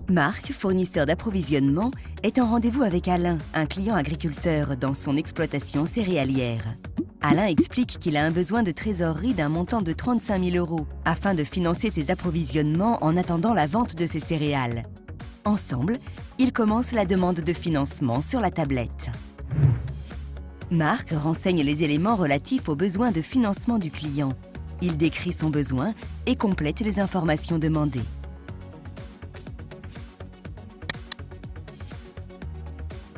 Marc, fournisseur d'approvisionnement, est en rendez-vous avec Alain, un client agriculteur dans son exploitation céréalière. Alain explique qu'il a un besoin de trésorerie d'un montant de 35 000 € afin de financer ses approvisionnements en attendant la vente de ses céréales. Ensemble, ils commencent la demande de financement sur la tablette. Marc renseigne les éléments relatifs aux besoins de financement du client. Il décrit son besoin et complète les informations demandées.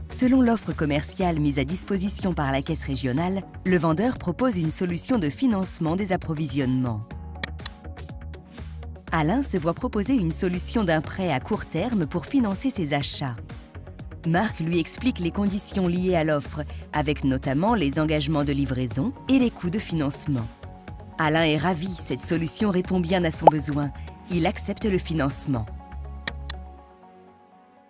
Selon l'offre commerciale mise à disposition par la caisse régionale, le vendeur propose une solution de financement des approvisionnements. Alain se voit proposer une solution d'un prêt à court terme pour financer ses achats. Marc lui explique les conditions liées à l'offre, avec notamment les engagements de livraison et les coûts de financement. Alain est ravi, cette solution répond bien à son besoin. Il accepte le financement.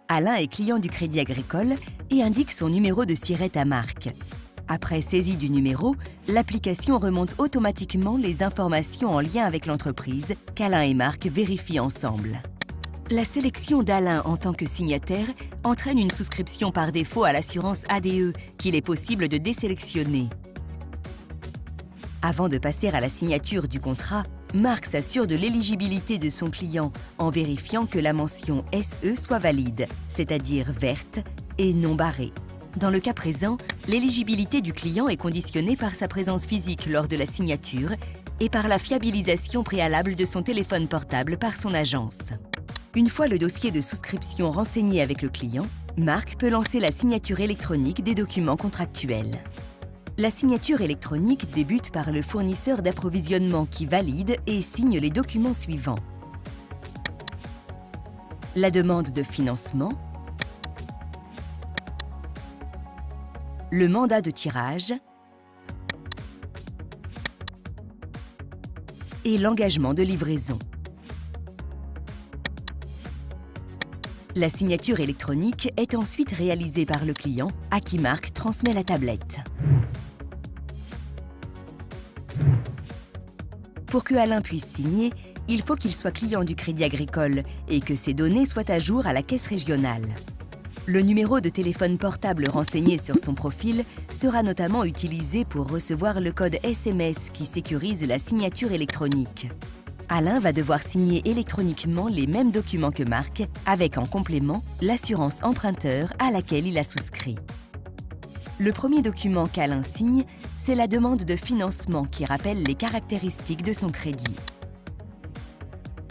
Alain est client du Crédit Agricole et indique son numéro de SIRET à Marc. Après saisie du numéro, l'application remonte automatiquement les informations en lien avec l'entreprise qu'Alain et Marc vérifient ensemble. La sélection d'Alain en tant que signataire entraîne une souscription par défaut à l'assurance ADE qu'il est possible de désélectionner. Avant de passer à la signature du contrat, Marc s'assure de l'éligibilité de son client en vérifiant que la mention SE soit valide, c'est-à-dire verte et non barrée. Dans le cas présent, l'éligibilité du client est conditionnée par sa présence physique lors de la signature et par la fiabilisation préalable de son téléphone portable par son agence. Une fois le dossier de souscription renseigné avec le client, Marc peut lancer la signature électronique des documents contractuels. La signature électronique débute par le fournisseur d'approvisionnement qui valide et signe les documents suivants. La demande de financement, le mandat de tirage et l'engagement de livraison. La signature électronique est ensuite réalisée par le client à qui Marc transmet la tablette. Pour que Alain puisse signer, il faut qu'il soit client du Crédit Agricole et que ses données soient à jour à la caisse régionale. Le numéro de téléphone portable renseigné sur son profil sera notamment utilisé pour recevoir le code SMS qui sécurise la signature électronique. Alain va devoir signer électroniquement les mêmes documents que Marc, avec en complément l'assurance emprunteur à laquelle il a souscrit. Le premier document qu'Alain signe, c'est la demande de financement qui rappelle les caractéristiques de son crédit.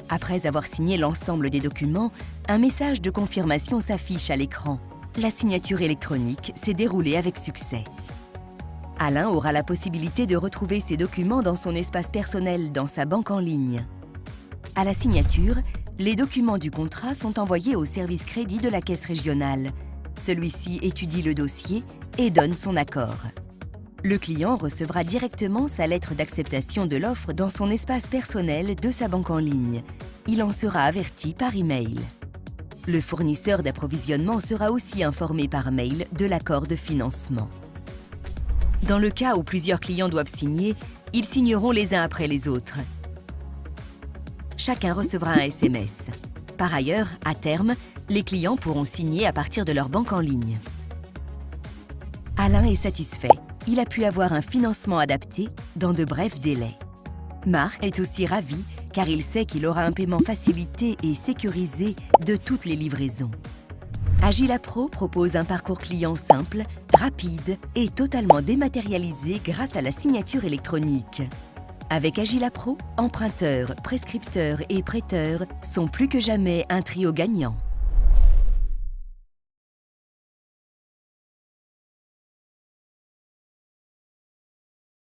Après avoir signé l'ensemble des documents, un message de confirmation s'affiche à l'écran. La signature électronique s'est déroulée avec succès. Alain aura la possibilité de retrouver ses documents dans son espace personnel dans sa banque en ligne. À la signature, les documents du contrat sont envoyés au service crédit de la caisse régionale. Celui-ci étudie le dossier et donne son accord. Le client recevra directement sa lettre d'acceptation de l'offre dans son espace personnel de sa banque en ligne. Il en sera averti par email. Le fournisseur d'approvisionnement sera aussi informé par mail de l'accord de financement. Dans le cas où plusieurs clients doivent signer, ils signeront les uns après les autres. Chacun recevra un SMS. Par ailleurs, à terme, les clients pourront signer à partir de leur banque en ligne. Alain est satisfait. Il a pu avoir un financement adapté dans de brefs délais. Marc est aussi ravi car il sait qu'il aura un paiement facilité et sécurisé de toutes les livraisons. Agilapro propose un parcours client simple, rapide et totalement dématérialisé grâce à la signature électronique. Avec Agilapro, emprunteurs, prescripteurs et prêteurs sont plus que jamais un trio gagnant.